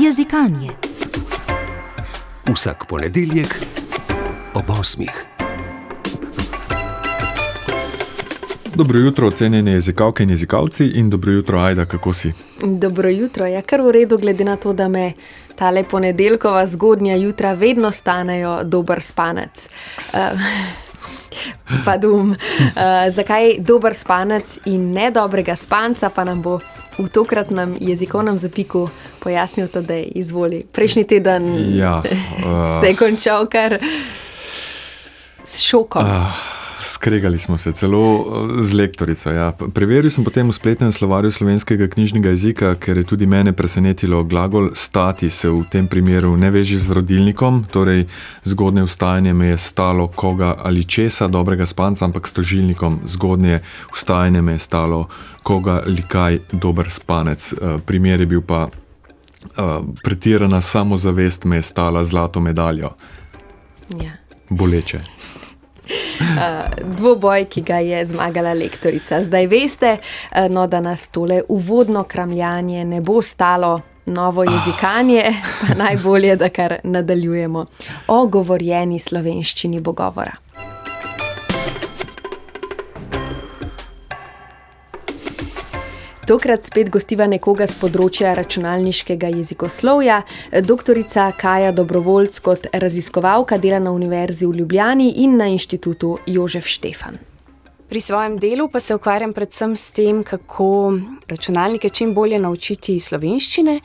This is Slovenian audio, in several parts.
Jezikanje. Vsak ponedeljek ob 8. Dobro jutro, cenjeni jezikalke in jezikalci, in dobro jutro, Ajda, kako si? Dobro jutro, je kar v redu, glede na to, da me tale ponedeljkova zgodnja jutra vedno stanejo dober spanec. Zakaj dober spanec in ne dobrega spanca, pa nam bo v tokratnem jezikovnem zapiku pojasnil Tadej. Izvoli. Prejšnji teden se je končal kar s šokom. Skregali smo se celo z lektorico. Ja. Preveril sem potem v spletnem slovarju slovenskega knjižnega jezika, ker je tudi mene presenetilo glagol stati se v tem primeru ne veže z rodilnikom, torej zgodnje vstajanje me je stalo koga ali česa, dobrega spanca, ampak s tožilnikom zgodnje vstajanje me je stalo koga ali kaj, dober spanec. Primer je bil pa pretirana samozavest me je stala zlato medaljo. Ja. Boleče. Dvoboj, ki ga je zmagala lektorica. Zdaj veste, da nas tole uvodno kramljanje ne bo stalo novo jezikanje, pa najbolje, da kar nadaljujemo. O govorjeni slovenščini bo govora. Tokrat spet gostiva nekoga z področja računalniškega jezikoslovja. Doktorica Kaja Dobrovoljc kot raziskovalka dela na Univerzi v Ljubljani in na Inštitutu Jožef Štefan. Pri svojem delu pa se ukvarjam predvsem s tem, kako računalnike čim bolje naučiti slovenščine,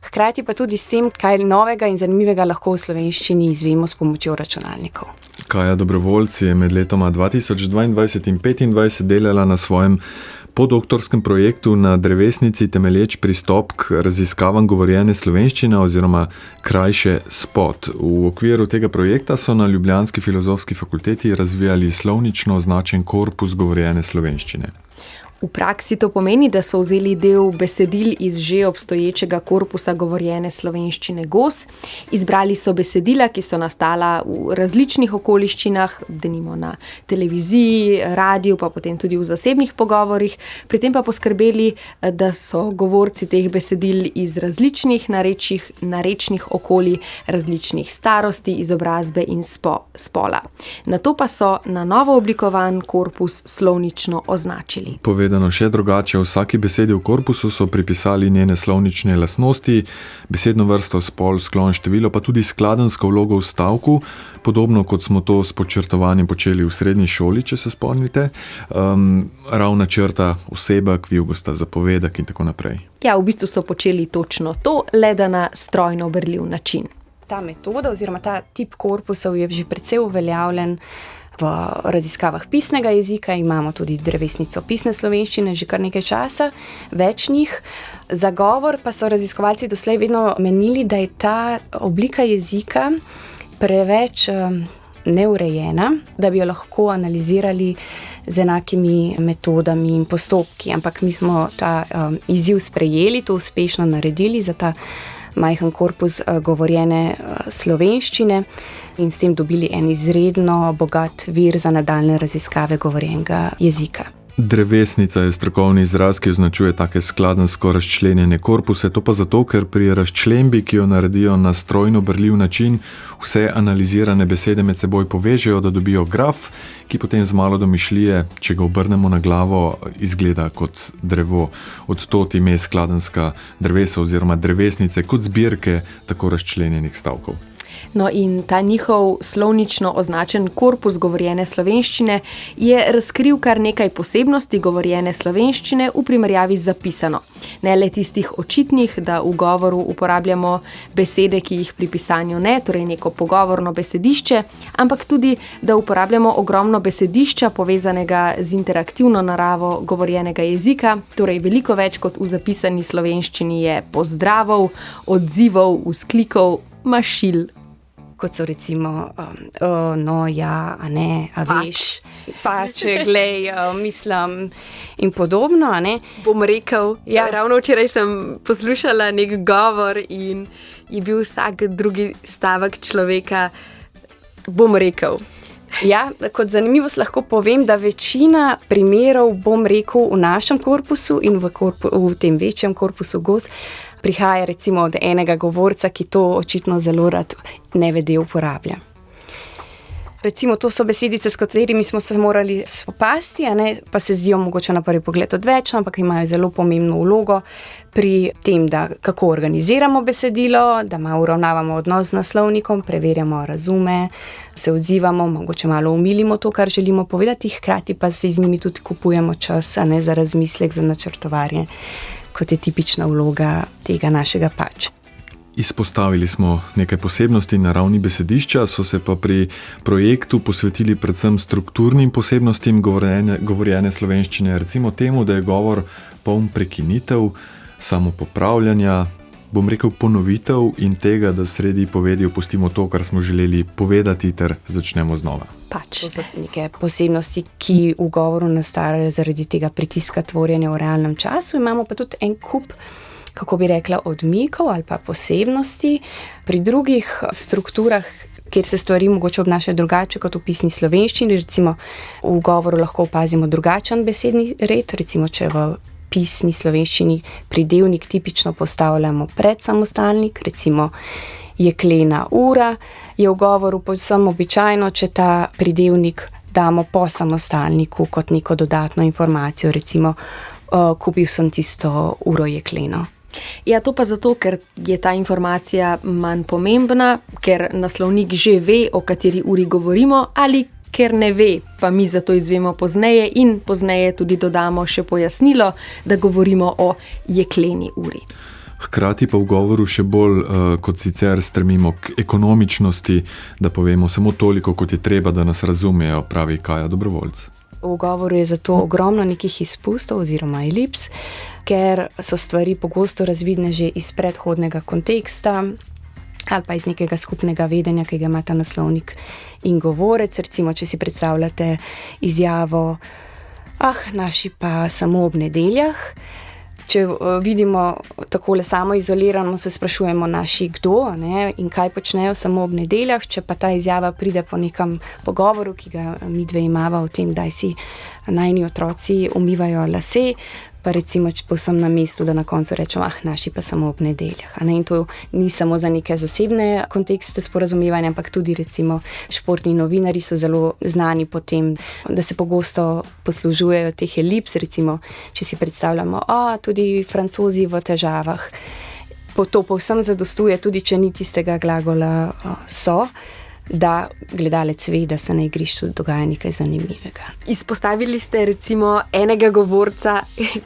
hkrati pa tudi s tem, kaj novega in zanimivega lahko v slovenščini izvemo s pomočjo računalnikov. Kaja Dobrovoljc je med letoma 2022 in 2025 delala na svojem podoktorskem projektu na drevesnici temelječ pristop k raziskavam govorjene slovenščine oziroma krajše SPOT. V okviru tega projekta so na Ljubljanski filozofski fakulteti razvijali slovnično označen korpus govorjene slovenščine. V praksi to pomeni, da so vzeli del besedil iz že obstoječega korpusa govorjene slovenščine GOS, izbrali so besedila, ki so nastala v različnih okoliščinah, denimo na televiziji, radiju, pa potem tudi v zasebnih pogovorih, pri tem pa poskrbeli, da so govorci teh besedil iz različnih narečnih okolij, različnih starosti, izobrazbe in spola. Nato pa so na novo oblikovan korpus slovnično označili. Povedano še drugače, vsaki besedi v korpusu so pripisali njene slovnične lastnosti, besedno vrsto, spol, sklon, število, pa tudi skladensko vlogo v stavku, podobno kot smo to s podčrtovanjem počeli v srednji šoli, če se spomnite. Ravna črta, osebek, vijugosta, zapovedek in tako naprej. Ja, v bistvu so počeli točno to, le da na strojno berljiv način. Ta metoda oziroma ta tip korpusov je že precej uveljavljen v raziskavah pisnega jezika, imamo tudi drevesnico pisne slovenščine že kar nekaj časa, več njih. Za govor pa so raziskovalci doslej vedno menili, da je ta oblika jezika preveč neurejena, da bi jo lahko analizirali z enakimi metodami in postopki, ampak mi smo ta izziv sprejeli, to uspešno naredili za ta majhen korpus govorjene slovenščine in s tem dobili en izredno bogat vir za nadaljne raziskave govorjenega jezika. Drevesnica je strokovni izraz, ki označuje take skladensko razčlenjene korpuse, to pa zato, ker pri razčlembi, ki jo naredijo na strojno berljiv način, vse analizirane besede med seboj povežejo, da dobijo graf, ki potem z malo domišljije, če ga obrnemo na glavo, izgleda kot drevo. Od tod ime skladenska drevesa oziroma drevesnice kot zbirke tako razčlenjenih stavkov. No in ta njihov slovnično označen korpus govorjene slovenščine je razkril kar nekaj posebnosti govorjene slovenščine v primerjavi z zapisano. Ne le tistih očitnih, da v govoru uporabljamo besede, ki jih pri pisanju ne, torej neko pogovorno besedišče, ampak tudi, da uporabljamo ogromno besedišča povezanega z interaktivno naravo govorjenega jezika, torej veliko več kot v zapisani slovenščini je pozdravov, odzivov, vzklikov, mašil. Kot so recimo, no, ja, a ne, a veš, pač, glej, mislim in podobno, a ne. Bom rekel, ja. Ravno včeraj sem poslušala nek govor in je bil vsak drugi stavek človeka, bom rekel. Ja, kot zanimivost lahko povem, da večina primerov, bom rekel, v našem korpusu in v tem večjem korpusu GOS prihaja recimo od enega govorca, ki to očitno zelo rad nevede uporablja. Recimo, to so besedice, s katerimi smo se morali spopasti, pa se zdijo mogoče na prvi pogled odvečno, ampak imajo zelo pomembno vlogo pri tem, da kako organiziramo besedilo, da malo uravnavamo odnos z naslovnikom, preverjamo razume, se odzivamo, mogoče malo umilimo to, kar želimo povedati, hkrati pa si z njimi tudi kupujemo čas, za razmislek, za načrtovanje, kot je tipična vloga tega našega pač. Izpostavili smo nekaj posebnosti na ravni besedišča, so se pa pri projektu posvetili predvsem strukturnim posebnostim govorjene slovenščine, recimo temu, da je govor poln prekinitev, samopopravljanja, bom rekel ponovitev in tega, da sredi povedi opustimo to, kar smo želeli povedati, ter začnemo znova. To so neke posebnosti, ki v govoru nastajajo zaradi tega pritiska tvorjenja v realnem času. Imamo pa tudi en kup, kako bi rekla, odmikov ali pa posebnosti pri drugih strukturah, kjer se stvari mogoče obnašajo drugače kot v pisni slovenščini. Recimo v govoru lahko opazimo drugačen besedni red, recimo če v pisni slovenščini pridevnik tipično postavljamo pred samostalnik, recimo jeklena ura, je v govoru povsem običajno, če ta pridevnik damo po samostalniku kot neko dodatno informacijo, recimo kupil sem tisto uro jekleno. Ja, to pa zato, ker je ta informacija manj pomembna, ker naslovnik že ve, o kateri uri govorimo, ali ker ne ve, pa mi zato izvemo pozneje in pozneje tudi dodamo še pojasnilo, da govorimo o jekleni uri. Hkrati pa v govoru še bolj kot sicer stremimo k ekonomičnosti, da povemo samo toliko, kot je treba, da nas razumejo, pravi Kaja Dobrovoljc. V govoru je zato ogromno nekih izpustov oziroma elips, ker so stvari pogosto razvidne že iz predhodnega konteksta ali pa iz nekega skupnega vedenja, ki ga ima ta naslovnik in govorec. Recimo, če si predstavljate izjavo, naši pa samo ob nedeljah. Če vidimo takole samo izolirano, se sprašujemo naši kdo, in kaj počnejo samo ob nedeljah. Če pa ta izjava pride po nekem pogovoru, ki ga midve imava o tem, da si najini otroci umivajo lase, pa recimo povsem na mestu, da na koncu rečemo, naši pa samo ob nedeljah. In to ni samo za neke zasebne kontekste sporazumevanja, ampak tudi recimo športni novinarji so zelo znani po tem, da se pogosto poslužujejo teh elips, recimo, če si predstavljamo, tudi Francozi v težavah. To povsem zadostuje, tudi če ni tistega glagola so, da gledalec ve, da se na igrišču dogaja nekaj zanimivega. Izpostavili ste recimo enega govorca,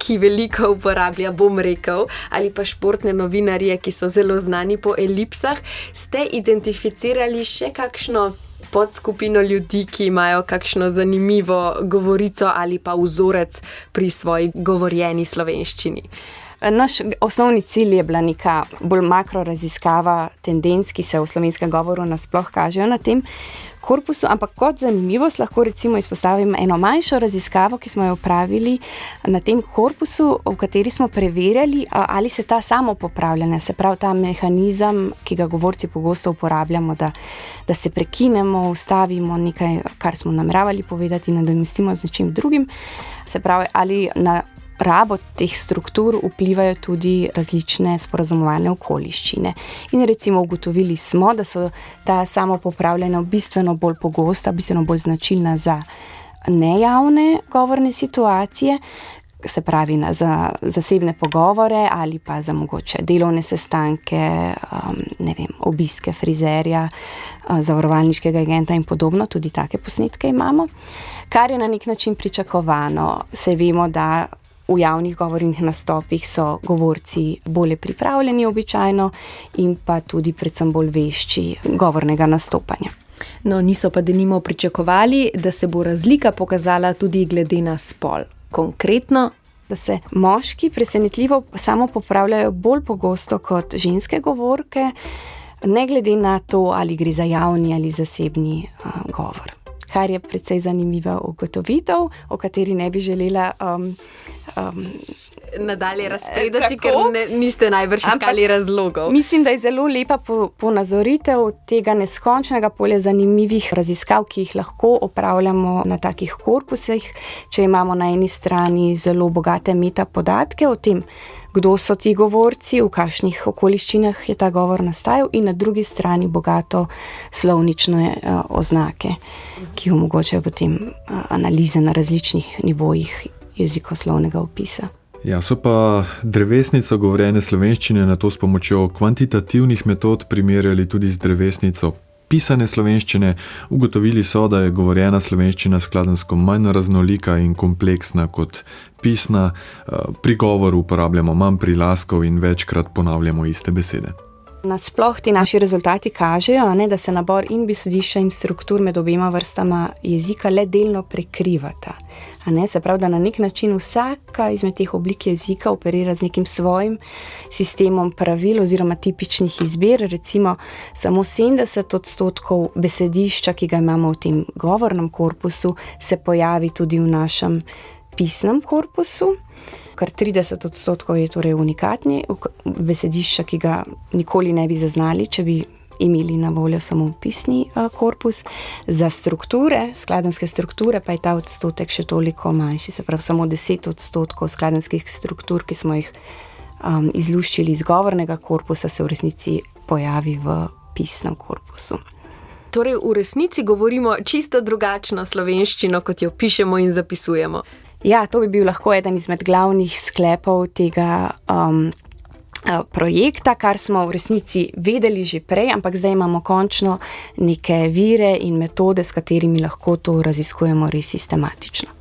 ki veliko uporablja, bom rekel, ali pa športne novinarje, ki so zelo znani po elipsah. Ste identificirali še kakšno podskupino ljudi, ki imajo kakšno zanimivo govorico ali pa vzorec pri svoji govorjeni slovenščini? Naš osnovni cilj je bila neka bolj makro raziskava tendenc, ki se v slovenskem govoru nasploh kažejo na tem korpusu, ampak kot zanimivost lahko recimo izpostavim eno manjšo raziskavo, ki smo jo opravili na tem korpusu, v kateri smo preverjali, ali se ta samopopravljanje, se pravi ta mehanizem, ki ga govorci pogosto uporabljamo, da se prekinemo, ustavimo nekaj, kar smo nameravali povedati, nadomestimo z nečim drugim, se pravi, ali na rabo teh struktur vplivajo tudi različne sporazumovalne okoliščine. In recimo ugotovili smo, da so ta samopopravljanja bistveno bolj pogosta, bistveno bolj značilna za nejavne govorne situacije, se pravi za zasebne pogovore ali pa za mogoče delovne sestanke, obiske frizerja, zavarovalniškega agenta in podobno, tudi take posnetke imamo, kar je na nek način pričakovano. Se vemo, da v javnih govornih nastopih so govorci bolje pripravljeni običajno in pa tudi predvsem bolj vešči govornega nastopanja. No, niso pa denimo pričakovali, da se bo razlika pokazala tudi glede na spol. Konkretno, da se moški presenetljivo samo popravljajo bolj pogosto kot ženske govorke, ne glede na to, ali gre za javni ali zasebni govor. Kar je precej zanimiva ugotovitev, o kateri ne bi želela nadalje razpredati, ker niste najbrž iskali razlogov. Mislim, da je zelo lepa ponazoritev tega neskončnega polja zanimivih raziskav, ki jih lahko opravljamo na takih korpusih, če imamo na eni strani zelo bogate metapodatke o tem, kdo so ti govorci, v kakšnih okoliščinah je ta govor nastajal, in na drugi strani bogato slovnične oznake, ki omogočajo potem analize na različnih nivojih jezikoslovnega opisa. Ja, so pa drevesnico govorjene slovenščine na to s pomočjo kvantitativnih metod primerjali tudi z drevesnico pisane slovenščine. Ugotovili so, da je govorjena slovenščina skladenjsko manj raznolika in kompleksna kot pisna. Pri govoru uporabljamo manj prilaskov in večkrat ponavljamo iste besede. Nasploh ti naši rezultati kažejo, da se nabor in besedišča in struktur med obema vrstama jezika le delno prekrivata. Se pravi, da na nek način vsaka izmed teh oblik jezika operira z nekim svojim sistemom pravil oziroma tipičnih izbir. Recimo samo 70% besedišča, ki ga imamo v tem govornem korpusu, se pojavi tudi v našem pisnem korpusu. Kar 30% je torej unikatni besedišča, ki ga nikoli ne bi zaznali, če bi imeli na voljo samo pisni korpus. Za strukture, skladenjske strukture, pa je ta odstotek še toliko manjši. Se pravi, samo 10% skladenjskih struktur, ki smo jih izluščili iz govornega korpusa, se v resnici pojavi v pisnem korpusu. Torej, v resnici govorimo čisto drugačno slovenščino, kot jo pišemo in zapisujemo. Ja, to bi bil lahko eden izmed glavnih sklepov tega projekta, kar smo v resnici vedeli že prej, ampak zdaj imamo končno neke vire in metode, s katerimi lahko to raziskujemo res sistematično.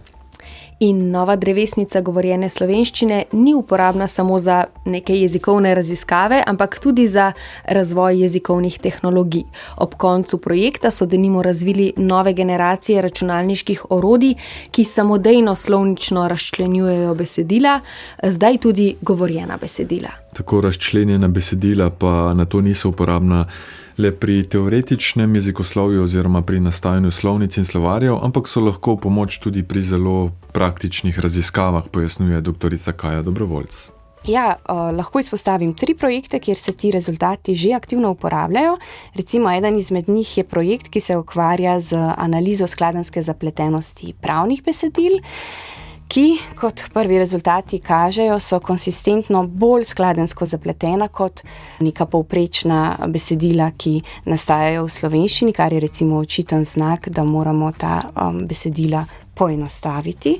In nova drevesnica govorjene slovenščine ni uporabna samo za neke jezikovne raziskave, ampak tudi za razvoj jezikovnih tehnologij. Ob koncu projekta so denimo razvili nove generacije računalniških orodij, ki samodejno slovnično razčlenjujejo besedila, zdaj tudi govorjena besedila. Tako razčlenjena besedila pa na to niso uporabna le pri teoretičnem jezikoslovju oziroma pri nastajanju slovnic in slovarjev, ampak so lahko v pomoč tudi pri zelo praktičnih raziskavah, pojasnjuje doktorica Kaja Dobrovoljc. Ja, lahko izpostavim 3 projekte, kjer se ti rezultati že aktivno uporabljajo. Recimo, eden izmed njih je projekt, ki se ukvarja z analizo skladenjske zapletenosti pravnih besedil, ki, kot prvi rezultati kažejo, so konsistentno bolj skladenjsko zapletena kot neka povprečna besedila, ki nastajajo v slovenščini, kar je recimo očiten znak, da moramo ta besedila poenostaviti.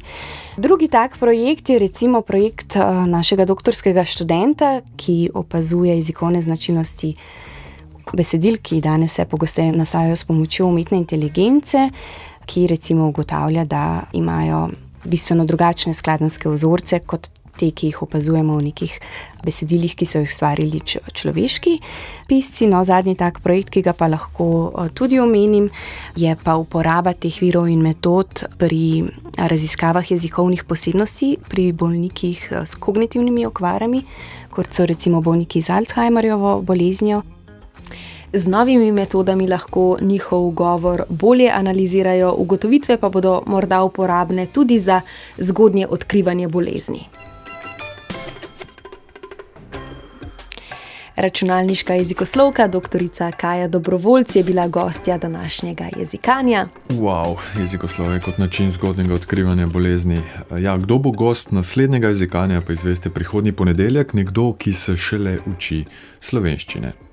Drugi tak projekt je recimo projekt našega doktorskega študenta, ki opazuje jezikovne značilnosti besedil, ki danes vse pogosteje nastajajo s pomočjo umetne inteligence, ki recimo ugotavlja, da imajo bistveno drugačne skladenjske vzorce kot te, ki jih opazujemo v nekih besedilih, ki so jih ustvarili človeški pisci. Zadnji tak projekt, ki ga pa lahko tudi omenim, je pa uporaba teh virov in metod pri raziskavah jezikovnih posebnosti pri bolnikih s kognitivnimi okvarami, kot so recimo bolniki z Alzheimerjevo boleznijo. Z novimi metodami lahko njihov govor bolje analizirajo, ugotovitve pa bodo morda uporabne tudi za zgodnje odkrivanje bolezni. Računalniška jezikoslovka doktorica Kaja Dobrovoljc je bila gostja današnjega Jezikanja. Jezikoslov kot način zgodnjega odkrivanja bolezni. Ja, kdo bo gost naslednjega Jezikanja, pa izveste prihodnji ponedeljek, nekdo, ki se šele uči slovenščine.